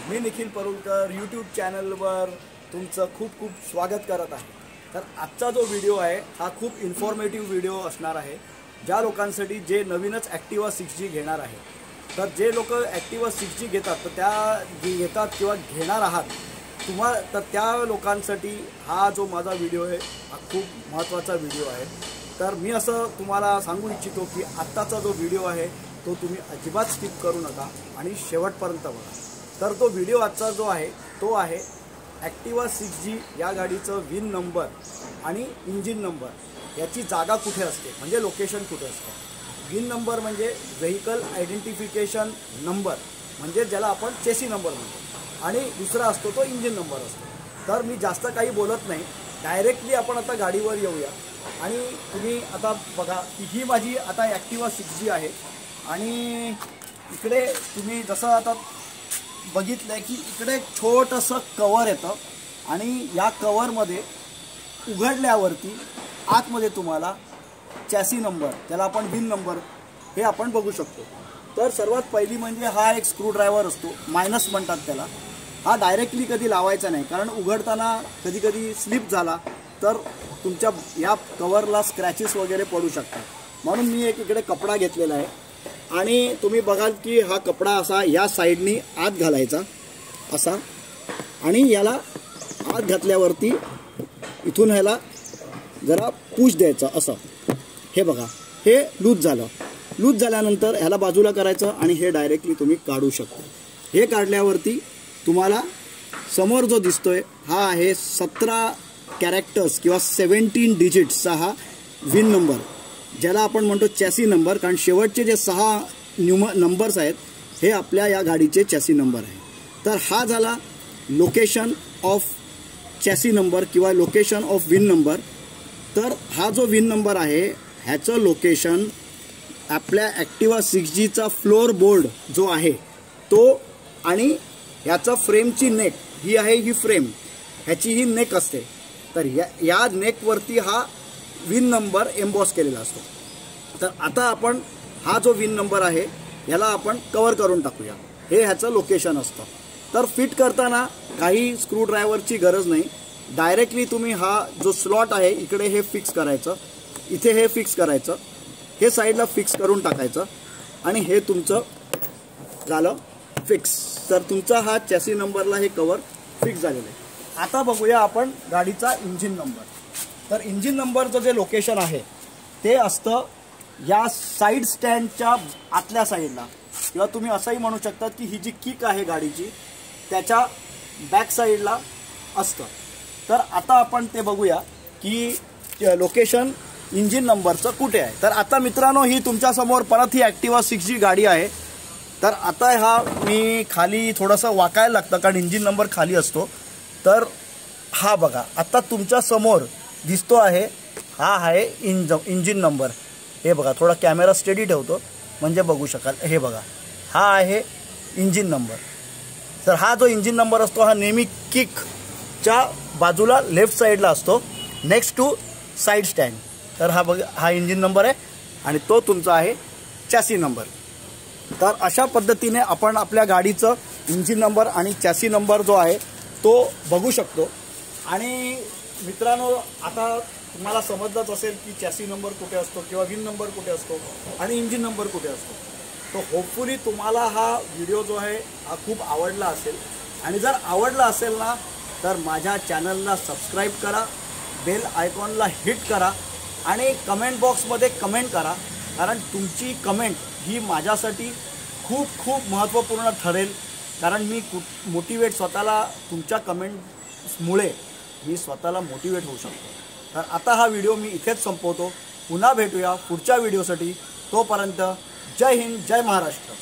मी Nikhil Parulkar YouTube चॅनलवर तुमचं खूप खूप स्वागत करत आहे। तर आजचा जो व्हिडिओ आहे हा खूप इन्फॉर्मेटिव्ह व्हिडिओ असणार आहे ज्या लोकांसाठी जे नवीनच ॲक्टिवा 6G घेणार आहे। तर जे लोक ॲक्टिवा 6G घेतात तर घेतात किंवा घेणार आहात तुम्हाला, तर त्या लोकांसाठी हा जो माझा व्हिडिओ आहे हा खूप महत्त्वाचा व्हिडिओ आहे। तर मी असं तुम्हाला सांगू इच्छितो की आत्ताचा जो व्हिडिओ आहे तो तुम्ही अजिबात स्किप करू नका आणि शेवटपर्यंत बघा। तर तो व्हिडिओ आजचा जो आहे तो आहे ॲक्टिवा 6G या गाडीचं विन नंबर आणि इंजिन नंबर याची जागा कुठे असते, म्हणजे लोकेशन कुठे असते। विन नंबर म्हणजे व्हेकल आयडेंटिफिकेशन नंबर, म्हणजे ज्याला आपण चेसी नंबर म्हणतो, आणि दुसरा असतो तो इंजिन नंबर असतो। तर मी जास्त काही बोलत नाही, डायरेक्टली आपण आता गाडीवर येऊया। आणि तुम्ही आता बघा की ही माझी आता ॲक्टिवा 6G आहे आणि इकडे तुम्ही जसं आता बघितलं की इकडे छोटंसं कवर येतं आणि या कवरमध्ये उघडल्यावरती आतमध्ये तुम्हाला चॅसी नंबर, त्याला आपण विन नंबर हे आपण बघू शकतो। तर सर्वात पहिली म्हणजे हा एक स्क्रूड्रायव्हर असतो, मायनस म्हणतात त्याला। हा डायरेक्टली कधी लावायचा नाही, कारण उघडताना कधी कधी स्लिप झाला तर तुमच्या या कवरला स्क्रॅचेस वगैरे पडू शकतात, म्हणून मी एक इकडे कपडा घेतलेला आहे। आणि तुम्ही बघाल की हा कपडा असा या साईडनी आत घालायचा असा, आणि याला आत घातल्यावरती इथून ह्याला जरा पुश द्यायचं असं। हे बघा, हे लूज झालं। लूज झाल्यानंतर ह्याला बाजूला करायचं आणि हे डायरेक्टली तुम्ही काढू शकता। हे काढल्यावरती तुम्हाला समोर जो दिसतोय हा आहे 17 कॅरेक्टर्स किंवा 17 डिजिट्सचा हा विन नंबर, ज्याला आपण म्हणतो चॅसी नंबर, कारण शेवटचे जे 6 नंबर्स आहेत हे आपल्या या गाडीचे चॅसी नंबर आहे। तर हा झाला लोकेशन ऑफ चॅसी नंबर किंवा लोकेशन ऑफ विन नंबर। तर हा जो विन नंबर आहे ह्याचं लोकेशन आपल्या ॲक्टिवा 6Gचा फ्लोअर बोर्ड जो आहे तो, आणि ह्याचा फ्रेमची नेक ही आहे, ही फ्रेम ह्याची ही नेक असते। तर या नेकवरती हा विन नंबर एम्बॉस केलेला असतो। तर आता आपण हा जो विन नंबर आहे याला आपण कवर करून टाकूया, हे ह्याचं लोकेशन असतं। तर फिट करताना काही स्क्रूड्रायव्हरची गरज नाही, डायरेक्टली तुम्ही हा जो स्लॉट आहे इकडे हे फिक्स करायचं, इथे हे फिक्स करायचं, हे साईडला फिक्स करून टाकायचं आणि हे तुमचं झालं फिक्स। तर तुमचा हा चॅसी नंबरला हे कवर फिक्स झालेलं आहे। आता बघूया आपण गाडीचा इंजिन नंबर। तर इंजिन नंबरचं जे लोकेशन आहे ते असतं या साईड स्टँडच्या आतल्या साईडला, किंवा तुम्ही असंही म्हणू शकता की ही जी किक आहे गाडीची त्याच्या बॅक साईडला असतं। तर आता आपण ते बघूया की लोकेशन इंजिन नंबरचं कुठे आहे। तर आता मित्रांनो ही तुमच्यासमोर परत ही ॲक्टिवा 6G गाडी आहे। तर आता हा मी खाली थोडंसं वाकायला लागतं कारण इंजिन नंबर खाली असतो। तर हा बघा आता तुमच्या समोर दिसतो आहे, हा आहे इंजिन नंबर। हे बघा, थोडा कॅमेरा स्टेडी ठेवतो म्हणजे बघू शकाल। हे बघा, हा आहे इंजिन नंबर। तर हा जो इंजिन नंबर असतो हा नेहमी किकच्या बाजूला लेफ्ट साईडला असतो, नेक्स्ट टू साईड स्टँड। तर हा बघा, हा इंजिन नंबर आहे आणि तो तुमचा आहे चॅसी नंबर। तर अशा पद्धतीने आपण आपल्या गाडीचं इंजिन नंबर आणि चॅसी नंबर जो आहे तो बघू शकतो। आणि मित्रांनो आता तुम्हाला समजलंच असेल की चॅसी नंबर कुठे असतो किंवा विन नंबर कुठे असतो आणि इंजिन नंबर कुठे असतो। तो होपफुली तुम्हाला हा व्हिडिओ जो आहे हा खूप आवडला असेल, आणि जर आवडला असेल ना तर माझ्या चॅनलला सबस्क्राईब करा, बेल आयकॉनला हिट करा आणि कमेंट बॉक्समध्ये कमेंट करा, कारण तुमची कमेंट ही माझ्यासाठी खूप खूप महत्त्वपूर्ण ठरेल। कारण मी स्वतःला तुमच्या कमेंट्समुळे मी स्वतःला मोटिवेट होऊ शकतो। तर आता हा व्हिडिओ मी इथेच संपवतो, पुन्हा भेटूया पुढच्या व्हिडिओसाठी। तोपर्यंत जय हिंद, जय महाराष्ट्र।